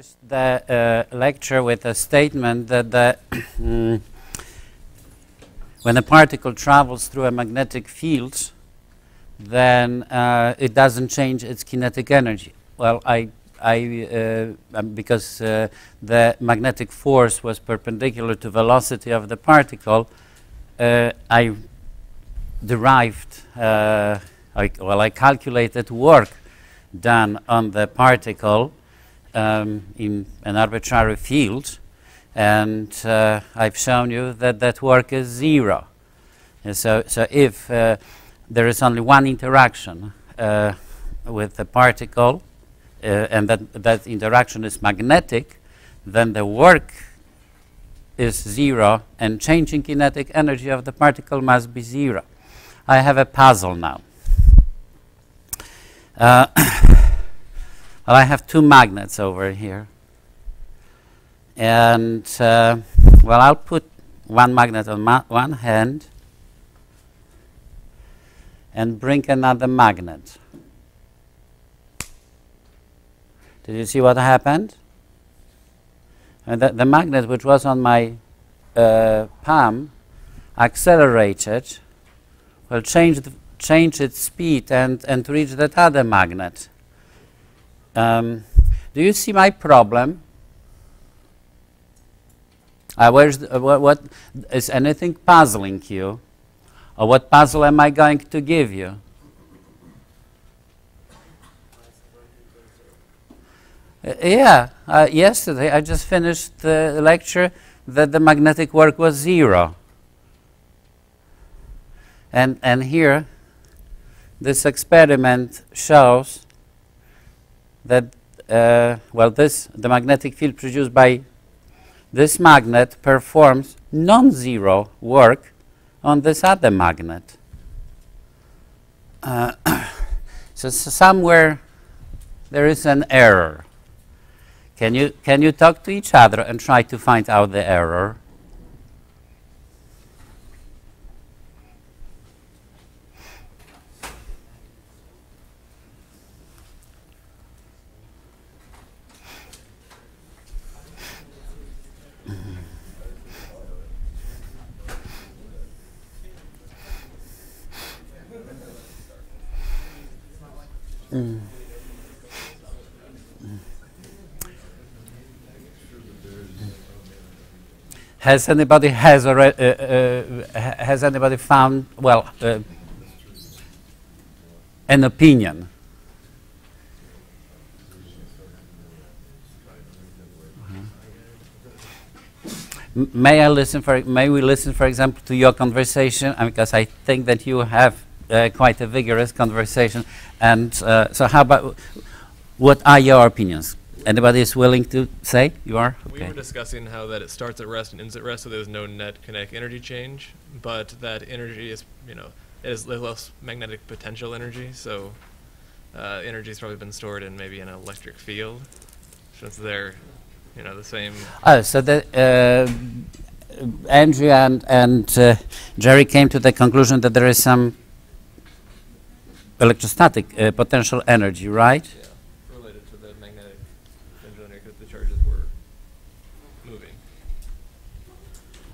finished the lecture with a statement that when a particle travels through a magnetic field, then it doesn't change its kinetic energy. Well, because the magnetic force was perpendicular to velocity of the particle, I derived, I calculated work done on the particle in an arbitrary field, and I've shown you that that work is zero. And so if there is only one interaction with the particle, and that interaction is magnetic, then the work is zero, and changing kinetic energy of the particle must be zero. I have a puzzle now. Well, I have two magnets over here. And, well, I'll put one magnet on one hand and bring another magnet. Did you see what happened? And the magnet which was on my palm accelerated, well, change its speed and reach that other magnet. Do you see my problem? What is anything puzzling you? Or what puzzle am I going to give you? Yesterday I just finished the lecture that the magnetic work was zero. And here, this experiment shows that, well, the magnetic field produced by this magnet performs non-zero work on this other magnet. So somewhere there is an error. Can you talk to each other and try to find out the error? Has anybody found, well, an opinion? May we listen, for example, to your conversation? Because I think that you have quite a vigorous conversation. And so how about, what are your opinions? Anybody is willing to say? You are? Okay. We were discussing how that it starts at rest and ends at rest, so there's no net kinetic energy change, but that energy is, it is less magnetic potential energy, so energy's probably been stored in maybe an electric field, since they're, the same. Oh, so Andrew and Jerry came to the conclusion that there is some electrostatic potential energy, right? Yeah, related to the magnetic potential energy because the charges were moving.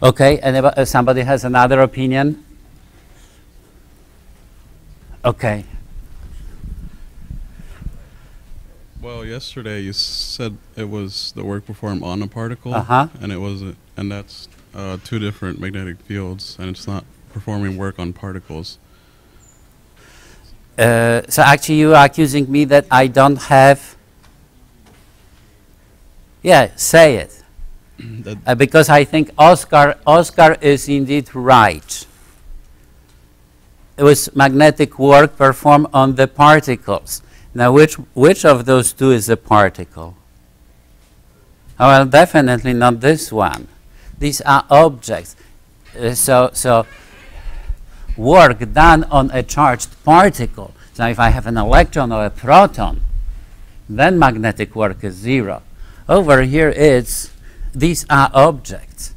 Okay, and somebody has another opinion? Okay. Well, yesterday you said it was the work performed on a particle, and it wasn't, and that's two different magnetic fields, and it's not performing work on particles. So actually you are accusing me that I don't have... Yeah, say it. Because I think Oscar is indeed right. It was magnetic work performed on the particles. Now, which of those two is a particle? Oh, well, definitely not this one. These are objects. So work done on a charged particle. So if I have an electron or a proton, then magnetic work is zero. Over here, these are objects.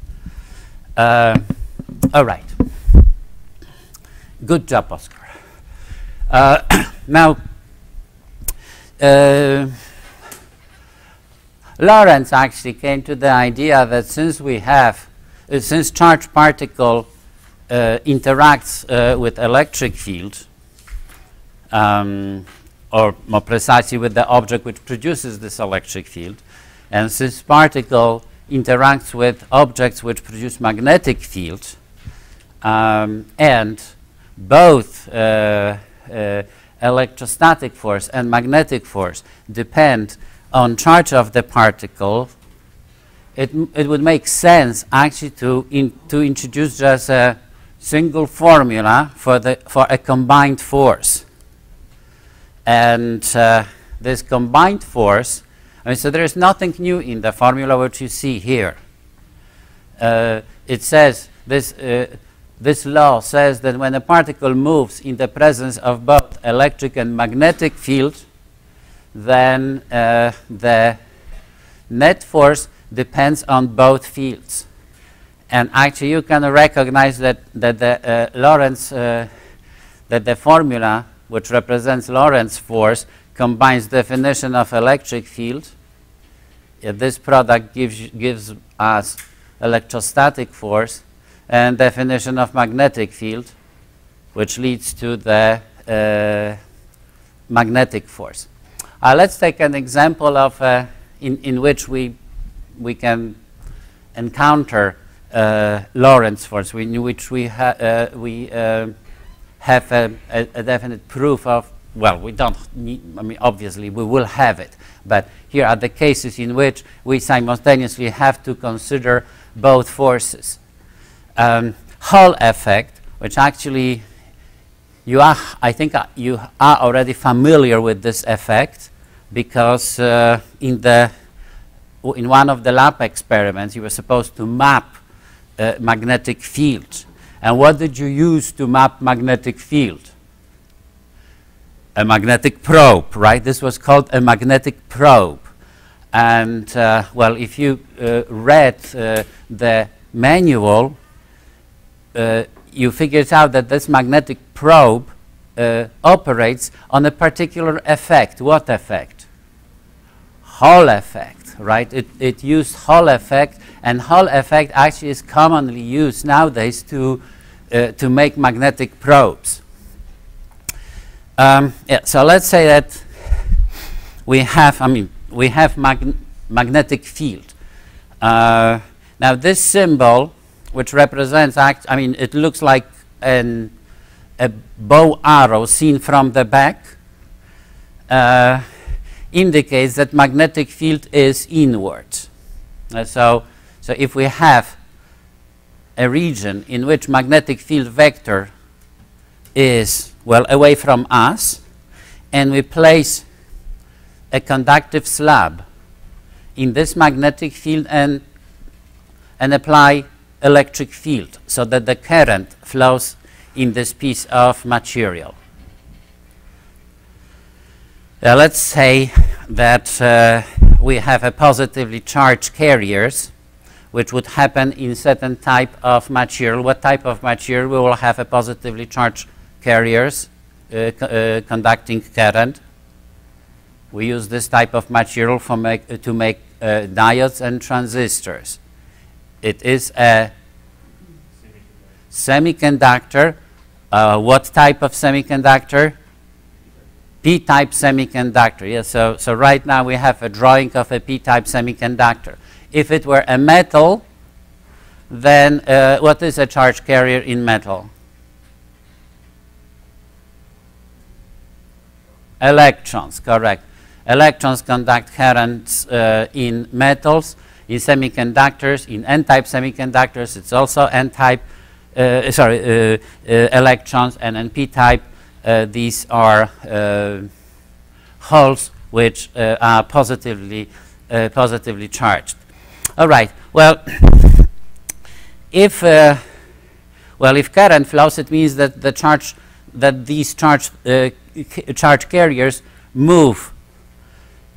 All right. Good job, Oscar. Now, Lorentz actually came to the idea that since we have, since charged particle interacts with electric field, or more precisely with the object which produces this electric field, and since particle interacts with objects which produce magnetic field, and both electrostatic force and magnetic force depend on charge of the particle, it would make sense actually to introduce just a single formula for a combined force. And this combined force, I mean, so there is nothing new in the formula which you see here. It says this law says that when a particle moves in the presence of both electric and magnetic field, then the net force depends on both fields. And actually you can recognize that the Lorentz, that the formula which represents Lorentz force combines definition of electric field. This product gives us electrostatic force, and definition of magnetic field, which leads to the magnetic force. Let's take an example of in which we can encounter Lorentz force, in which we have a definite proof of. Well, we don't need, I mean, obviously we will have it, but here are the cases in which we simultaneously have to consider both forces. Hall effect, which actually I think you are already familiar with this effect, because in one of the lab experiments you were supposed to map magnetic field. And what did you use to map magnetic field? A magnetic probe, right? This was called a magnetic probe. And well, if you read the manual, you figured out that this magnetic probe operates on a particular effect. What effect? Hall effect, right? It used Hall effect, and Hall effect actually is commonly used nowadays to make magnetic probes. Yeah, so let's say that we have, magnetic field. Now this symbol, which represents, it looks like a bow arrow seen from the back, indicates that magnetic field is inward. So if we have a region in which magnetic field vector is, well, away from us, and we place a conductive slab in this magnetic field and apply electric field so that the current flows in this piece of material. Let's say that we have a positively charged carriers, which would happen in certain type of material. What type of material? We will have a positively charged carriers conducting current. We use this type of material to make diodes and transistors. It is a semiconductor. What type of semiconductor? P-type semiconductor. Yes. So right now we have a drawing of a P-type semiconductor. If it were a metal, then what is a charge carrier in metal? Electrons, correct. Electrons conduct currents in metals, in semiconductors, in N-type semiconductors. It's also N-type, electrons, and in P-type, these are holes which are positively charged. All right. Well, if current flows, it means that these charge carriers move.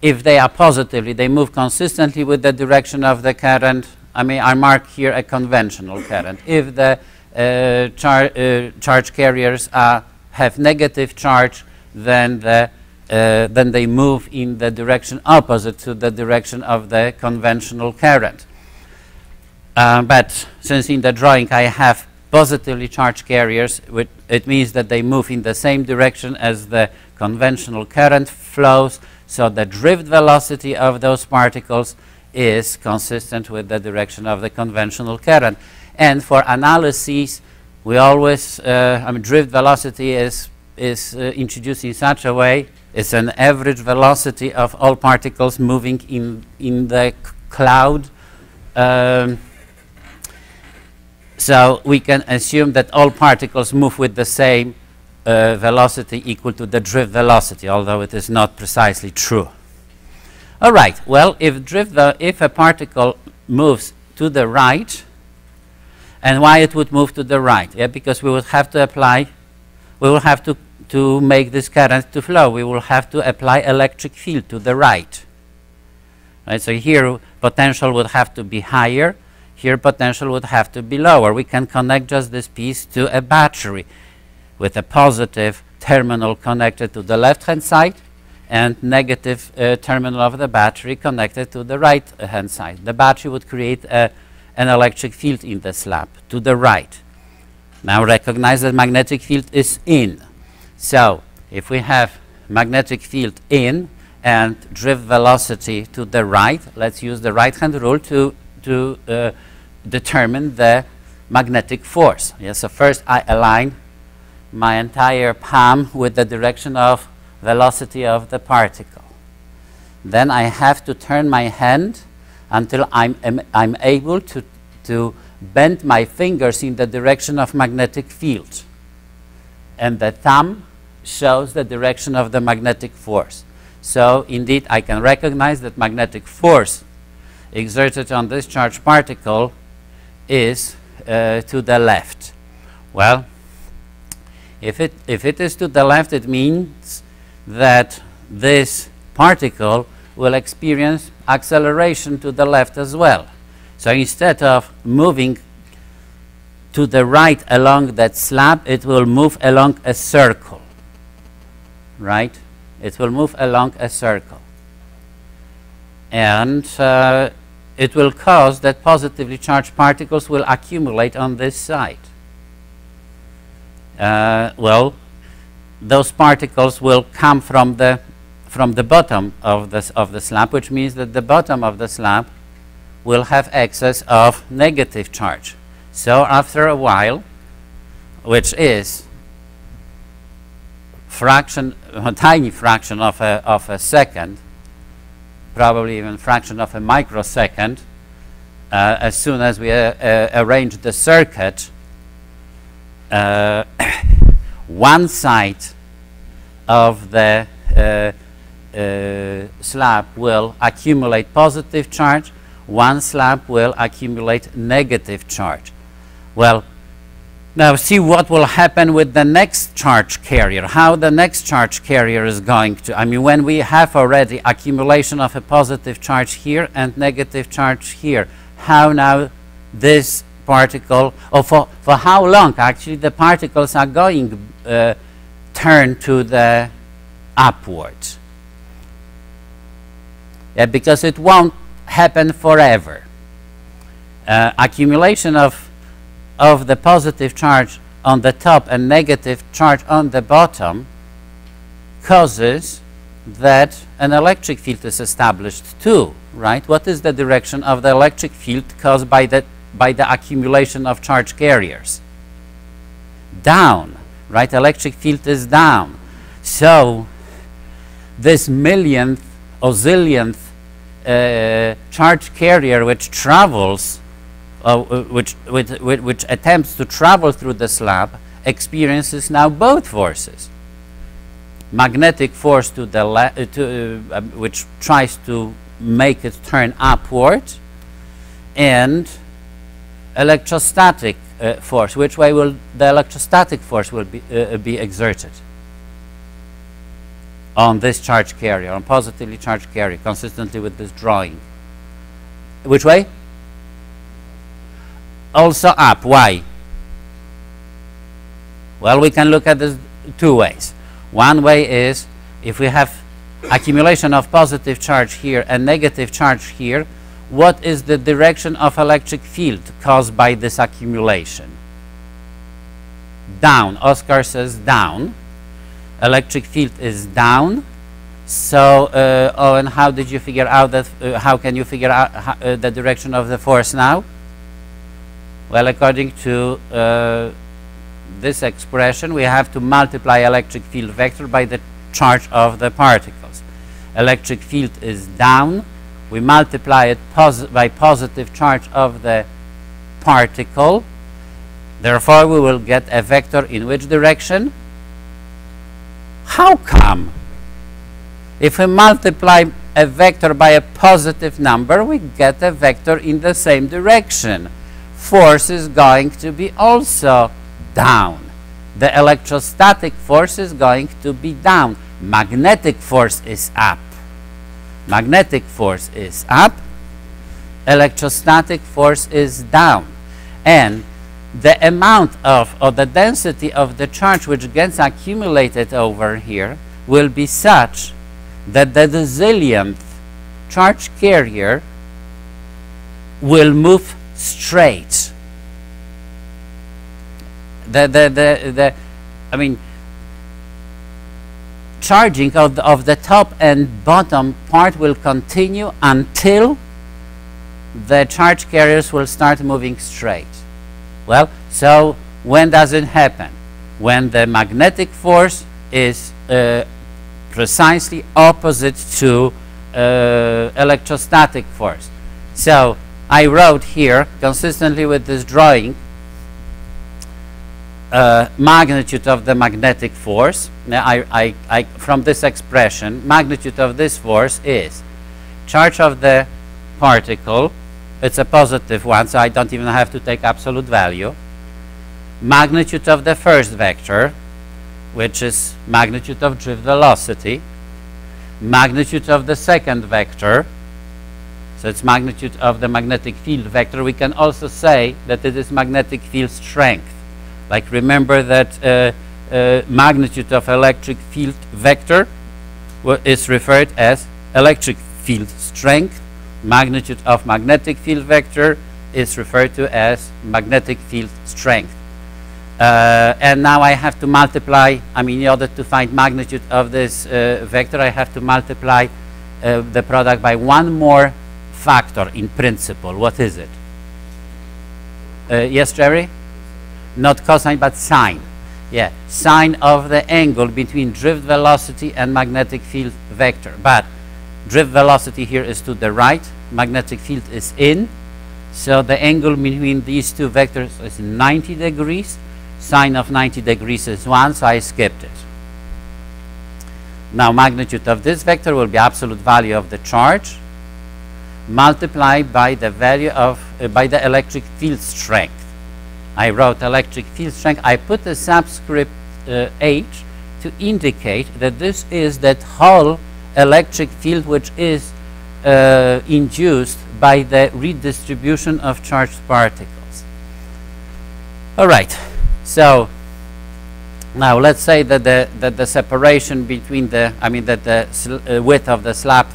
If they are positively, they move consistently with the direction of the current. I mark here a conventional current. If the charge carriers have negative charge, then the then they move in the direction opposite to the direction of the conventional current. But since in the drawing I have positively charged carriers, it means that they move in the same direction as the conventional current flows, so the drift velocity of those particles is consistent with the direction of the conventional current. And for analyses, we always, drift velocity is introduced in such a way, it's an average velocity of all particles moving in the cloud. So we can assume that all particles move with the same velocity equal to the drift velocity, although it is not precisely true. All right, well, if a particle moves to the right, and why it would move to the right? Yeah, because we would have to apply, we will have to make this current to flow. We will have to apply electric field to the right. Right, so here potential would have to be higher. Here potential would have to be lower. We can connect just this piece to a battery with a positive terminal connected to the left-hand side and negative terminal of the battery connected to the right-hand side. The battery would create an electric field in the slab to the right. Now recognize that magnetic field is in. So if we have magnetic field in and drift velocity to the right, let's use the right-hand rule to determine the magnetic force. Yes, so first I align my entire palm with the direction of velocity of the particle. Then I have to turn my hand until I'm able to bend my fingers in the direction of magnetic field. And the thumb shows the direction of the magnetic force. So indeed I can recognize that magnetic force exerted on this charged particle is to the left. Well, if it is to the left, it means that this particle will experience acceleration to the left as well. So instead of moving to the right along that slab, it will move along a circle, right? It will move along a circle. And it will cause that positively charged particles will accumulate on this side. Well, those particles will come from the bottom of the slab, which means that the bottom of the slab will have excess of negative charge. So after a while, which is a tiny fraction of a second, probably even fraction of a microsecond, as soon as we arrange the circuit, one side of the slab will accumulate positive charge, one slab will accumulate negative charge. Well, now see what will happen with the next charge carrier, how the next charge carrier is going to, when we have already accumulation of a positive charge here and negative charge here, how now this particle, or for how long actually the particles are going turn to the upwards. Yeah, because it won't happen forever. Accumulation of the positive charge on the top and negative charge on the bottom causes that an electric field is established too, right? What is the direction of the electric field caused by the accumulation of charge carriers? Down, right? Electric field is down. So this millionth or zillionth charge carrier which travels, which attempts to travel through the slab, experiences now both forces. Magnetic force to the which tries to make it turn upward, and electrostatic force. Which way will the electrostatic force will be exerted on this charge carrier, on positively charged carrier, consistently with this drawing? Which way? Also up. Why? Well, we can look at this two ways. One way is if we have accumulation of positive charge here and negative charge here, what is the direction of electric field caused by this accumulation? Down. Oscar says down. Electric field is down. So, Owen, how did you figure out that? How can you figure out the direction of the force now? Well, according to this expression, we have to multiply electric field vector by the charge of the particles. Electric field is down. We multiply it by positive charge of the particle. Therefore, we will get a vector in which direction? How come? If we multiply a vector by a positive number, we get a vector in the same direction. Force is going to be also down. The electrostatic force is going to be down. Magnetic force is up. Magnetic force is up. Electrostatic force is down. And the amount of, or the density of the charge which gets accumulated over here will be such that the zillionth charge carrier will move straight. I mean, charging of the top and bottom part will continue until the charge carriers will start moving straight. Well, so when does it happen? When the magnetic force is precisely opposite to electrostatic force. So I wrote here, consistently with this drawing, magnitude of the magnetic force. Now from this expression, magnitude of this force is charge of the particle. It's a positive one, so I don't even have to take absolute value. Magnitude of the first vector, which is magnitude of drift velocity. Magnitude of the second vector, so it's magnitude of the magnetic field vector. We can also say that it is magnetic field strength. Like, remember that magnitude of electric field vector is referred as electric field strength. Magnitude of magnetic field vector is referred to as magnetic field strength. And now I have to multiply, I mean, in order to find magnitude of this vector, I have to multiply the product by one more factor in principle. What is it? Yes, Jerry? Not cosine, but sine. Yeah, sine of the angle between drift velocity and magnetic field vector. But drift velocity here is to the right, magnetic field is in, so the angle between these two vectors is 90 degrees. Sine of 90 degrees is 1, so I skipped it. Now magnitude of this vector will be absolute value of the charge multiplied by the value of by the electric field strength. I wrote electric field strength. I put a subscript H to indicate that this is that whole electric field which is induced by the redistribution of charged particles. All right. So now let's say that the separation between the, I mean that the width of the slab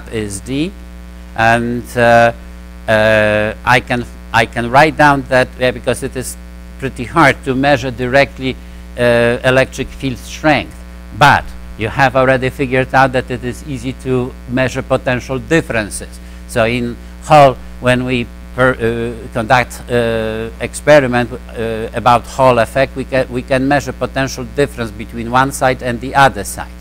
is d, and I can write down that because it is pretty hard to measure directly electric field strength, but you have already figured out that it is easy to measure potential differences. So in Hall, when we conduct experiment about Hall effect, we can measure potential difference between one side and the other side.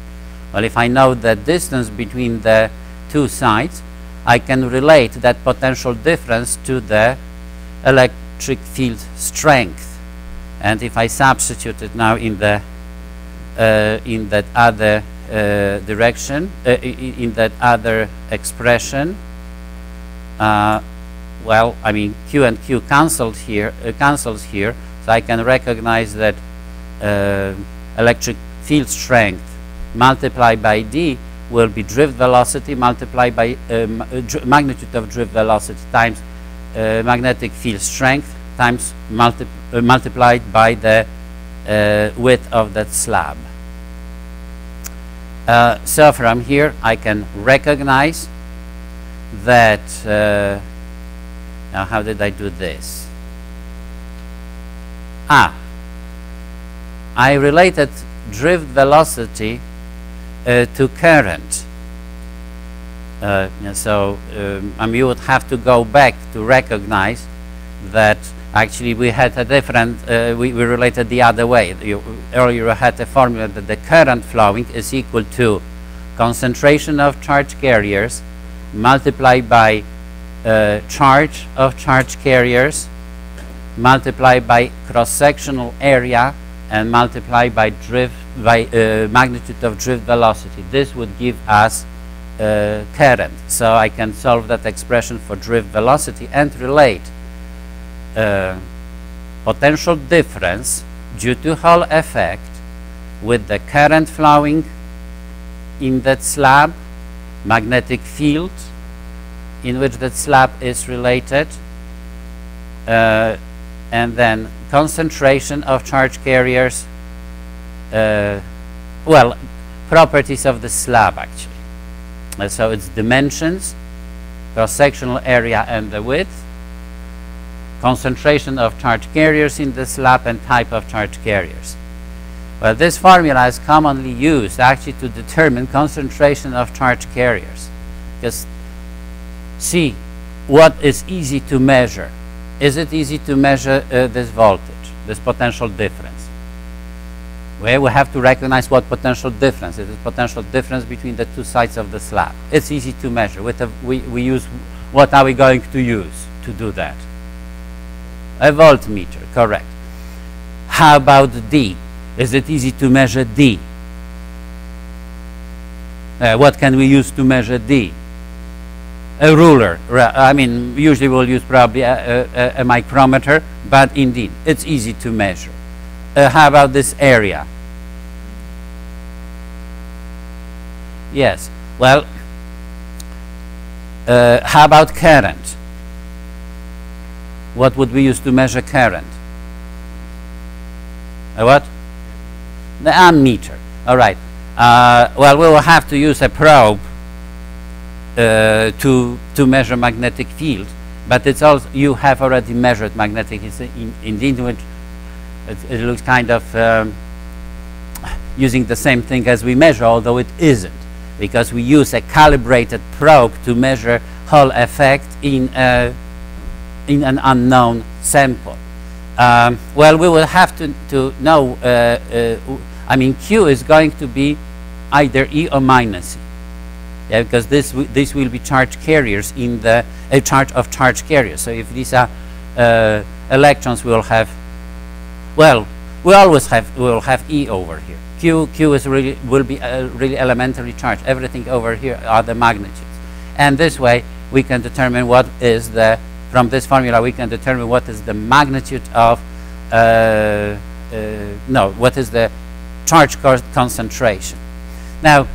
Well, if I know the distance between the two sides, I can relate that potential difference to the electric field strength. And if I substitute it now in the in that other direction, in that other expression, well, I mean, Q and Q cancels here, so I can recognize that electric field strength multiplied by D will be drift velocity multiplied by magnitude of drift velocity times magnetic field strength times multiplied by the width of that slab. So from here I can recognize that, now how did I do this? I related drift velocity to current. So you would have to go back to recognize that actually we had a different, we related the other way. Earlier you had a formula that the current flowing is equal to concentration of charge carriers multiplied by charge of charge carriers multiplied by cross-sectional area and multiplied by drift, by magnitude of drift velocity. This would give us current. So I can solve that expression for drift velocity and relate potential difference due to Hall effect with the current flowing in that slab, magnetic field in which that slab is related, and then concentration of charge carriers, well, properties of the slab actually. So it's dimensions, cross-sectional area and the width, concentration of charge carriers in the slab, and type of charge carriers. Well, this formula is commonly used actually to determine concentration of charge carriers. Because see what is easy to measure. Is it easy to measure this voltage, this potential difference? Well, we have to recognize what potential difference is. It's potential difference between the two sides of the slab. It's easy to measure. We use, what are we going to use to do that? A voltmeter, correct. How about D? Is it easy to measure D? What can we use to measure D? A ruler. I mean, usually we'll use probably a micrometer, but indeed, it's easy to measure. How about this area? Yes. Well, how about current? What would we use to measure current? A what? The ammeter. All right. Well, we will have to use a probe to measure magnetic field, but it's also, you have already measured magnetic. It's indeed, it looks kind of using the same thing as we measure, although it isn't, because we use a calibrated probe to measure Hall effect in an unknown sample. Well, we will have to know, I mean, Q is going to be either E or minus E. Yeah, because this will be charge carriers in the charge of charge carriers. So if these are electrons, we will have, well, we will have E over here. Q is will be really elementary charge. Everything over here are the magnitudes, and this way we can determine what is the, from this formula we can determine what is the magnitude of what is the charge concentration. Now,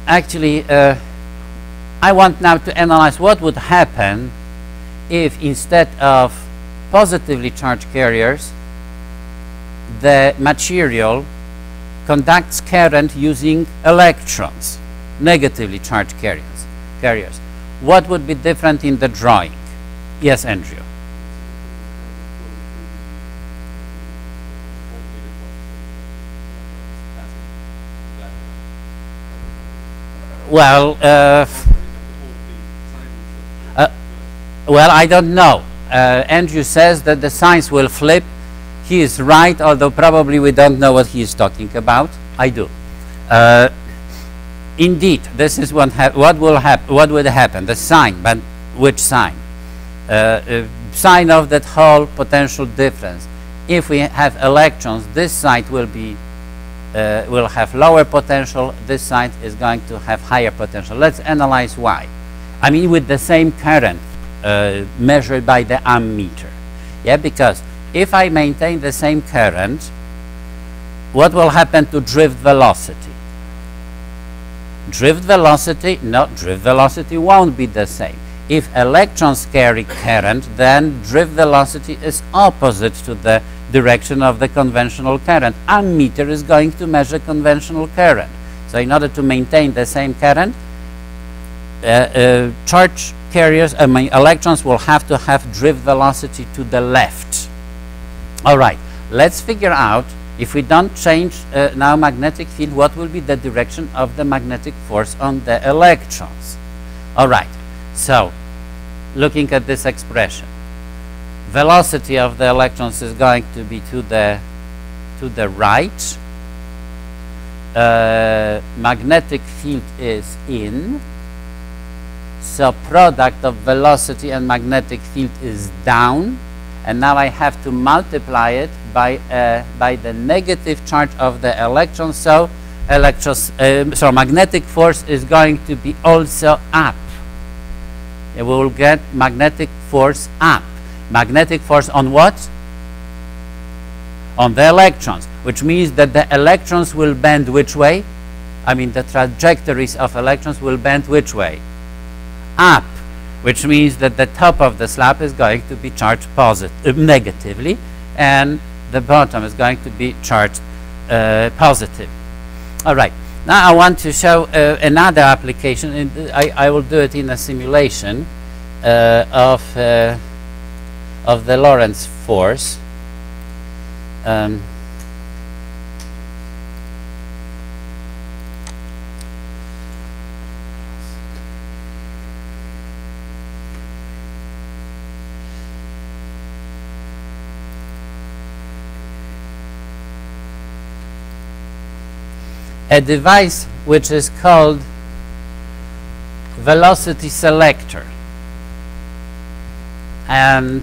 actually, I want now to analyze what would happen if instead of positively charged carriers, the material conducts current using electrons, negatively charged carriers. What would be different in the drawing? Yes, Andrew. Well, well, I don't know. Andrew says that the signs will flip. He is right, although probably we don't know what he is talking about. I do. Indeed, this is what will happen. What would happen? The sign, but which sign? Sign of that whole potential difference. If we have electrons, this side will be will have lower potential. This side is going to have higher potential. Let's analyze why. I mean, with the same current measured by the ammeter. Yeah, because if I maintain the same current, what will happen to drift velocity? Drift velocity won't be the same. If electrons carry current, then drift velocity is opposite to the direction of the conventional current. Ammeter is going to measure conventional current. So in order to maintain the same current, charge carriers, electrons will have to have drift velocity to the left. All right, let's figure out, if we don't change now magnetic field, what will be the direction of the magnetic force on the electrons. All right, so looking at this expression, velocity of the electrons is going to be to the right. Magnetic field is in, so product of velocity and magnetic field is down, and now I have to multiply it by the negative charge of the electron, so magnetic force is going to be also up. We will get magnetic force up. Magnetic force on what? On the electrons, which means that the electrons will bend which way? I mean, the trajectories of electrons will bend which way? Up, which means that the top of the slab is going to be charged negatively, and the bottom is going to be charged positive. All right, now I want to show another application. I will do it in a simulation of the Lorentz force. A device which is called velocity selector, and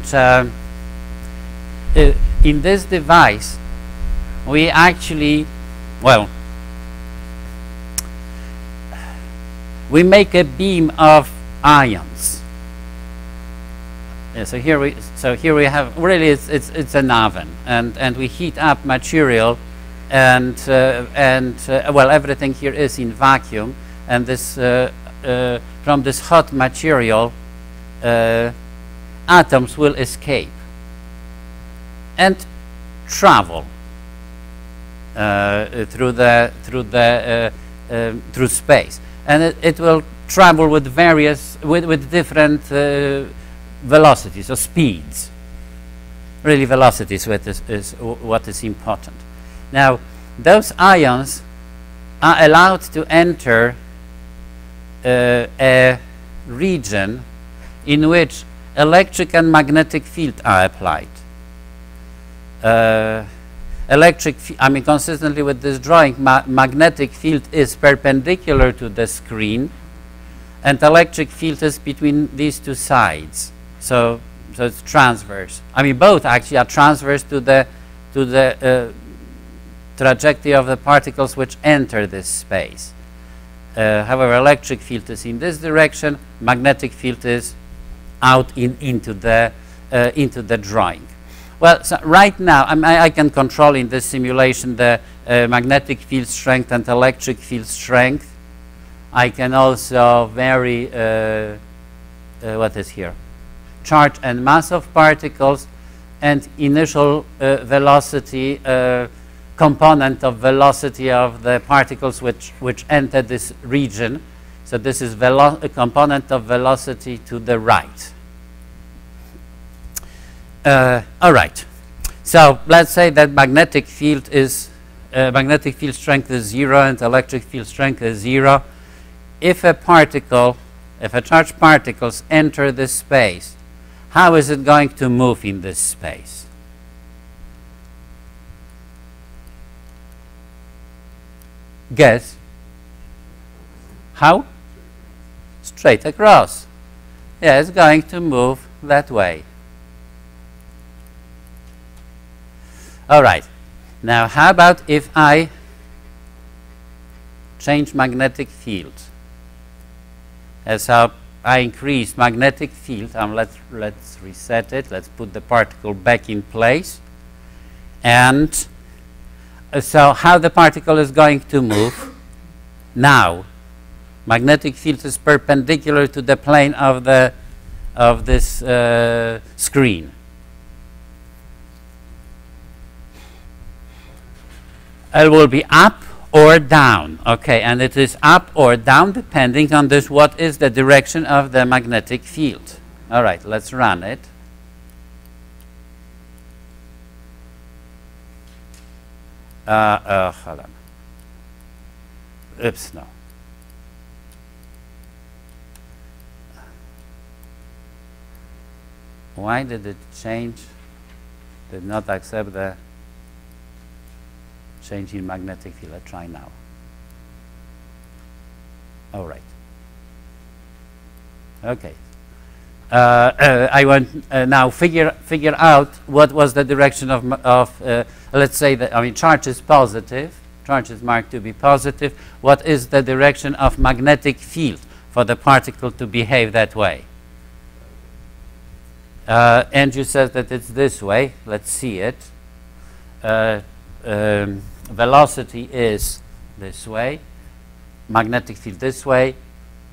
in this device we actually, well, we make a beam of ions. Yeah, so here we have, really it's an oven, and we heat up material, and well, everything here is in vacuum, and this from this hot material atoms will escape and travel through space, and it will travel with different velocities or speeds. Really, velocities is what is important. Now, those ions are allowed to enter a region in which electric and magnetic field are applied. Consistently with this drawing, magnetic field is perpendicular to the screen, and electric field is between these two sides. So it's transverse. I mean, both actually are transverse to the trajectory of the particles which enter this space. However, electric field is in this direction, magnetic field is out into the drawing. Well, so right now I can control in this simulation the magnetic field strength and electric field strength. I can also vary what is here? Charge and mass of particles, and initial velocity, component of velocity of the particles which enter this region. So this is a component of velocity to the right. All right. So let's say that magnetic field strength is 0 and electric field strength is 0. If a charged particles enter this space, how is it going to move in this space? Guess. How? Straight across. Yeah, it's going to move that way. All right. Now, how about if I change magnetic field? So I increase magnetic field. Let's reset it. Let's put the particle back in place. And so how the particle is going to move? Now, magnetic field is perpendicular to the plane of this screen. It will be up or down. Okay, and it is up or down depending on this, what is the direction of the magnetic field. All right, let's run it. Hold on. Oops, no. Why did it change? Did not accept the change in magnetic field. Let's try now. All right. Okay. I want now figure out what was the direction of let's say that, I mean, charge is positive. Charge is marked to be positive. What is the direction of magnetic field for the particle to behave that way? Andrew says that it's this way. Let's see it. Velocity is this way. Magnetic field this way.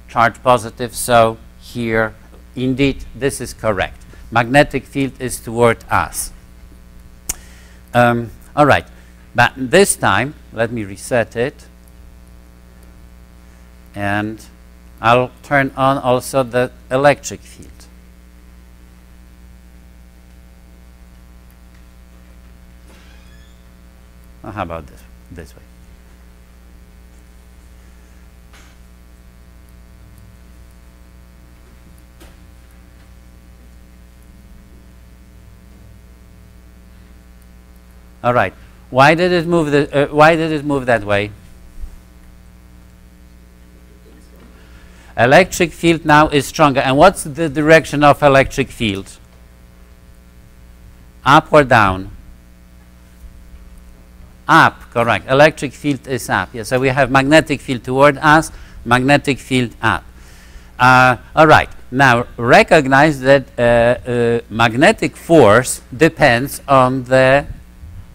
Charge positive. So here, indeed, this is correct. Magnetic field is toward us. All right. But this time, let me reset it. And I'll turn on also the electric field. How about this way? All right. Why did it move why did it move that way? Electric field now is stronger. And what's the direction of electric field? Up or down? Up, correct. Electric field is up. Yeah, so we have magnetic field toward us, magnetic field up. All right. Now, recognize that magnetic force depends on the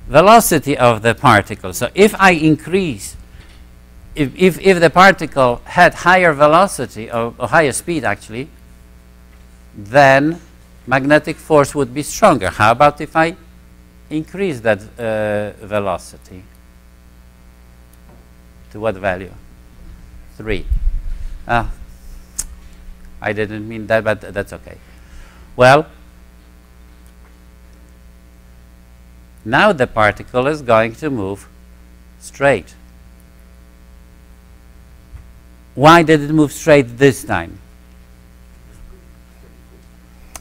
velocity of the particle. So if I increase, if the particle had higher velocity, or higher speed actually, then magnetic force would be stronger. How about if I increase that velocity? To what value? 3. I didn't mean that, but that's okay. Well, now the particle is going to move straight. Why did it move straight this time?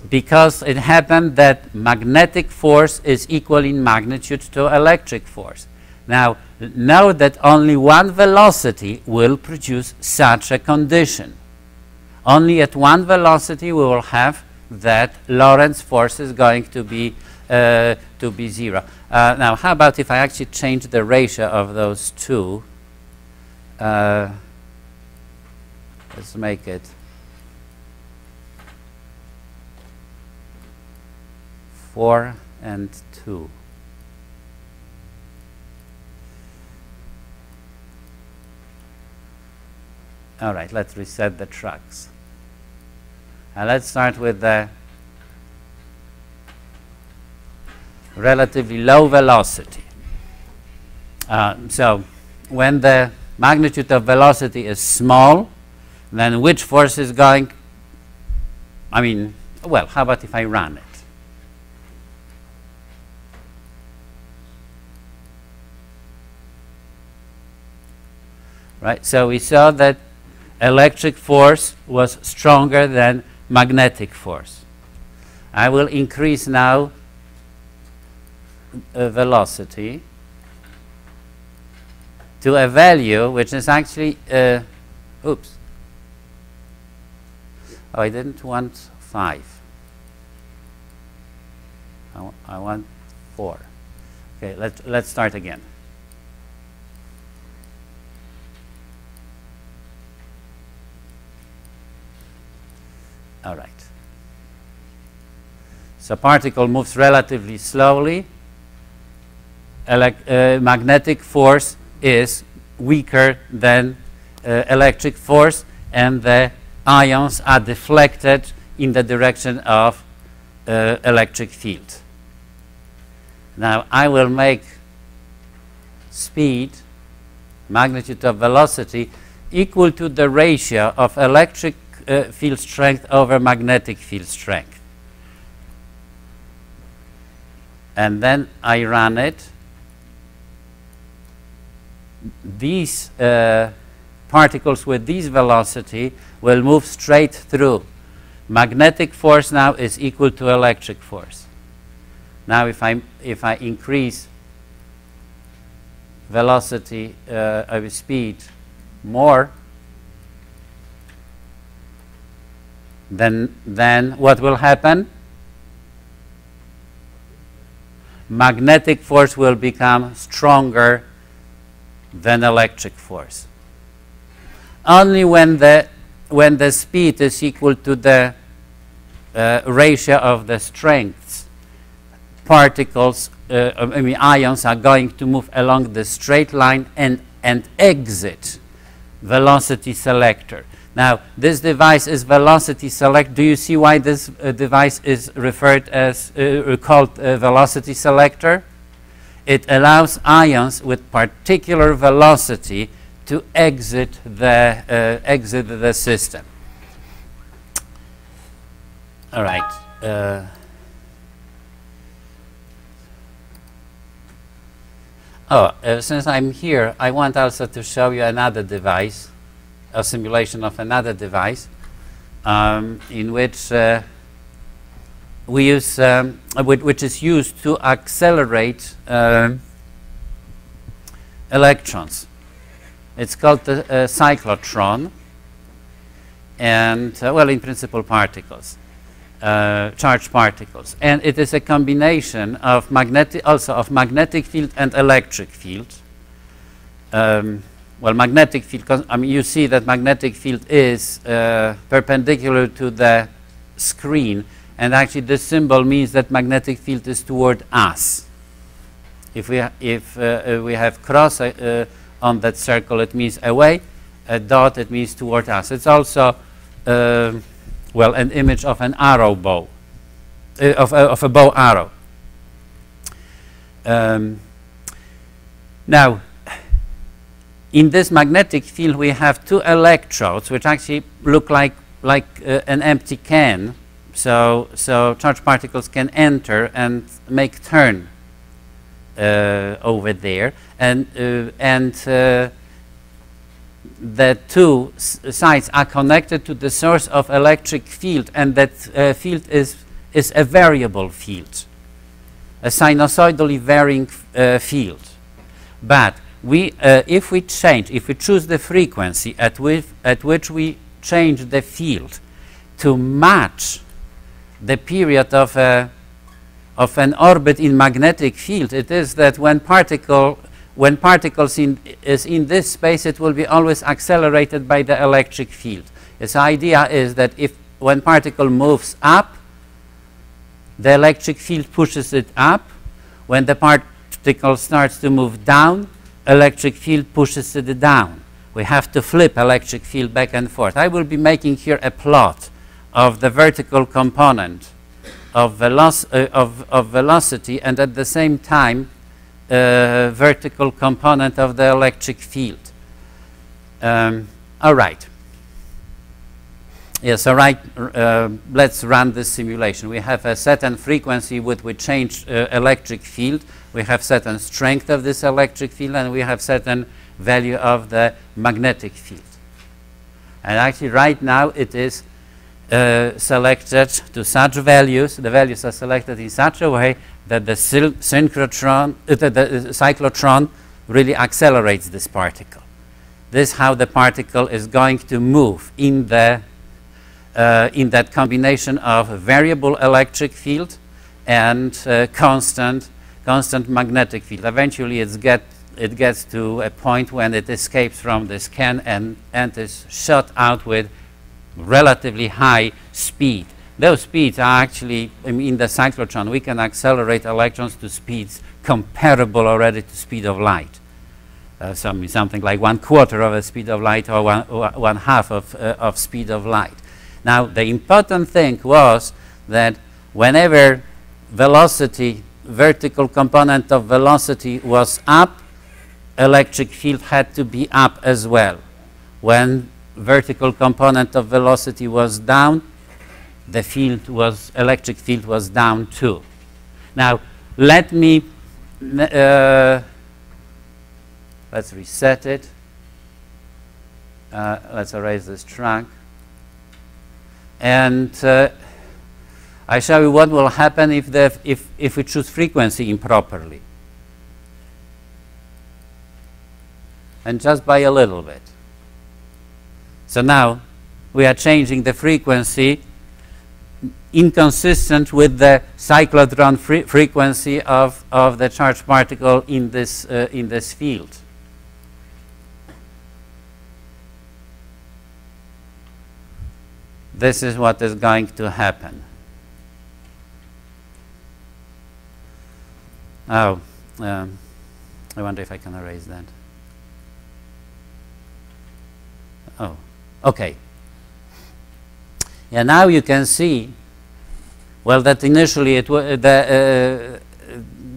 Because it happened that magnetic force is equal in magnitude to electric force. Now, know that only one velocity will produce such a condition. Only at one velocity we will have that Lorentz force is going to be 0. Now, how about if I actually change the ratio of those two? Let's make it 4 and 2. All right, let's reset the tracks. Let's start with the relatively low velocity. So when the magnitude of velocity is small, then which force is going? I mean, well, how about if I run it? Right, so we saw that electric force was stronger than magnetic force. I will increase now velocity to a value which is actually, oops. Oh, I didn't want 5. I want 4. Okay, let's start again. All right. So particle moves relatively slowly. Magnetic force is weaker than electric force, and the ions are deflected in the direction of electric field. Now I will make speed, magnitude of velocity, equal to the ratio of electric field strength over magnetic field strength. And then I run it. These particles with this velocity will move straight through. Magnetic force now is equal to electric force. Now if I increase velocity of speed more, then what will happen? Magnetic force will become stronger than electric force. Only when the speed is equal to the ratio of the strengths, particles, ions are going to move along the straight line and exit velocity selector. Now, this device is velocity select. Do you see why this device is referred as called velocity selector? It allows ions with particular velocity to exit the system. All right. Since I'm here, I want also to show you another device, a simulation of another device, in which we use, which is used to accelerate electrons. It's called the cyclotron, and well, in principle, particles, charged particles, and it is a combination of magnetic field and electric field. Well, magnetic field, I mean, you see that magnetic field is perpendicular to the screen, and actually this symbol means that magnetic field is toward us. If we have cross on that circle, it means away. A dot, it means toward us. It's also well, an image of an arrow bow, of a bow arrow. Now, in this magnetic field, we have two electrodes, which actually look like an empty can. So charged particles can enter and make turn over there, and the two sides are connected to the source of electric field, and that field is a variable field, a sinusoidally varying field. But if we choose the frequency at which we change the field to match the period of an orbit in magnetic field, it is that when particles is in this space, it will be always accelerated by the electric field. Its idea is that when particle moves up, the electric field pushes it up. When the particle starts to move down, electric field pushes it down. We have to flip electric field back and forth. I will be making here a plot of the vertical component of velocity, and at the same time vertical component of the electric field. All right. Yes, all right. Let's run this simulation. We have a certain frequency with which change electric field. We have certain strength of this electric field, and we have certain value of the magnetic field. And actually, right now, it is selected to such values. The values are selected in such a way that the cyclotron really accelerates this particle. This is how the particle is going to move in that combination of variable electric field and constant magnetic field. Eventually, it gets to a point when it escapes from this can and is shot out with relatively high speed. Those speeds are actually, in the cyclotron, we can accelerate electrons to speeds comparable already to speed of light. Something like 1/4 of the speed of light, or one half of speed of light. Now, the important thing was that whenever velocity, vertical component of velocity was up, electric field had to be up as well. When vertical component of velocity was down, the electric field was down too. Now, let me, let's reset it. Let's erase this track. And I show you what will happen if we choose frequency improperly. And just by a little bit. So now we are changing the frequency inconsistent with the cyclotron frequency of the charged particle in this field. This is what is going to happen. Oh, I wonder if I can erase that. Oh, okay. Yeah, now you can see, well, that initially the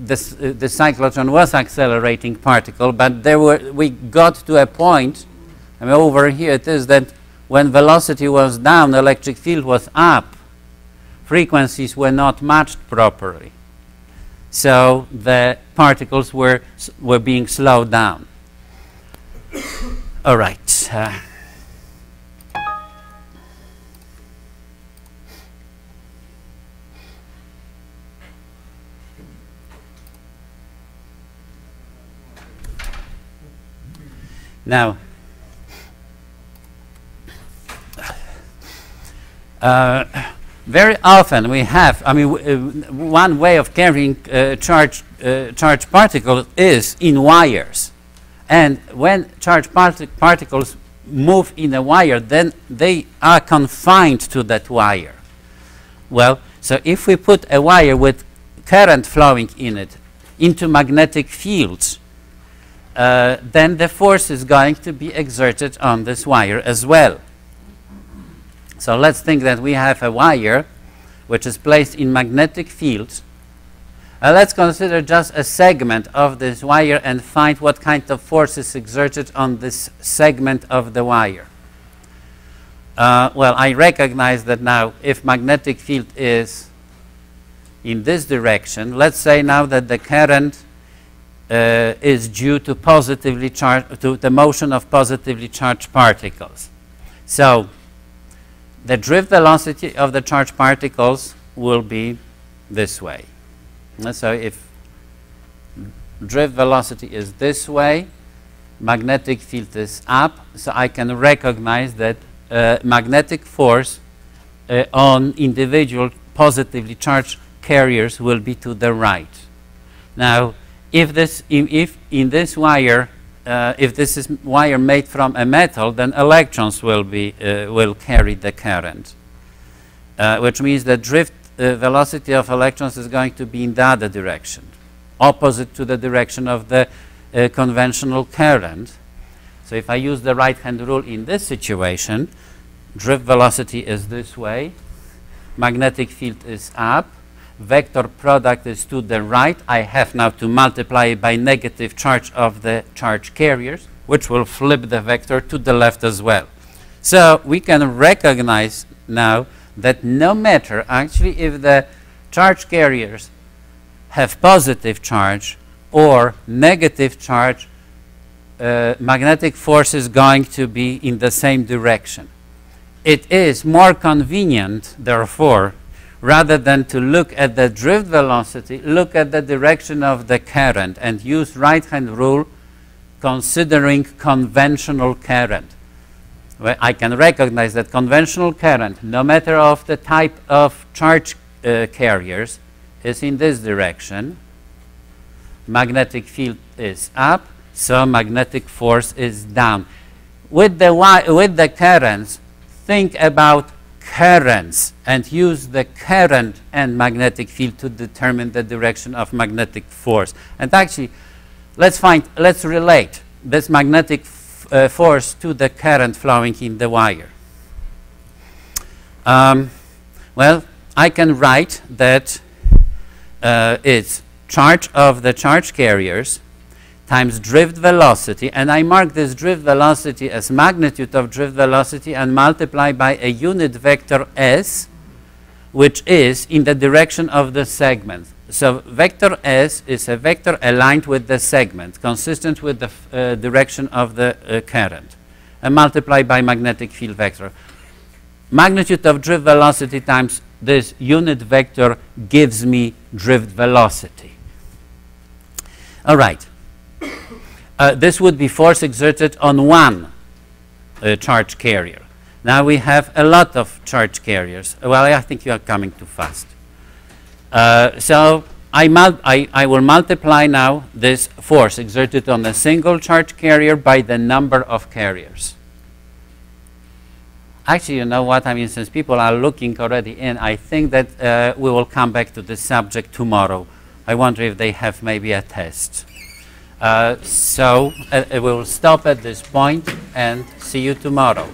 cyclotron was accelerating particle, but we got to a point, I mean, over here it is that when velocity was down, electric field was up. Frequencies were not matched properly. So the particles were being slowed down. All right. Now, very often we have, I mean, one way of carrying charged particles is in wires. And when charged particles move in a wire, then they are confined to that wire. Well, so if we put a wire with current flowing in it into magnetic fields, then the force is going to be exerted on this wire as well. So let's think that we have a wire which is placed in magnetic fields. Let's consider just a segment of this wire and find what kind of force is exerted on this segment of the wire. Well, I recognize that now if magnetic field is in this direction, let's say now that the current is due to the motion of positively charged particles. So the drift velocity of the charged particles will be this way. So if drift velocity is this way, magnetic field is up, so I can recognize that magnetic force on individual positively charged carriers will be to the right. Now, if this is wire made from a metal, then electrons will carry the current, which means the drift velocity of electrons is going to be in the other direction, opposite to the direction of the conventional current. So if I use the right-hand rule in this situation, drift velocity is this way, magnetic field is up, vector product is to the right. I have now to multiply it by negative charge of the charge carriers, which will flip the vector to the left as well. So we can recognize now that no matter actually if the charge carriers have positive charge or negative charge, magnetic force is going to be in the same direction. It is more convenient, therefore, rather than to look at the drift velocity, look at the direction of the current and use right-hand rule considering conventional current. Well, I can recognize that conventional current, no matter of the type of charge carriers, is in this direction. Magnetic field is up, so magnetic force is down. With the currents, think about currents and use the current and magnetic field to determine the direction of magnetic force. And actually, let's relate this magnetic force to the current flowing in the wire. Well, I can write that it's charge of the charge carriers times drift velocity, and I mark this drift velocity as magnitude of drift velocity and multiply by a unit vector S, which is in the direction of the segment. So vector S is a vector aligned with the segment, consistent with the direction of the current, and multiply by magnetic field vector. Magnitude of drift velocity times this unit vector gives me drift velocity. All right. This would be force exerted on one charge carrier. Now we have a lot of charge carriers. Well, I think you are coming too fast. So I will multiply now this force exerted on a single charge carrier by the number of carriers. Actually, you know what? I mean, since people are looking already in, I think that we will come back to this subject tomorrow. I wonder if they have maybe a test. So we will stop at this point and see you tomorrow.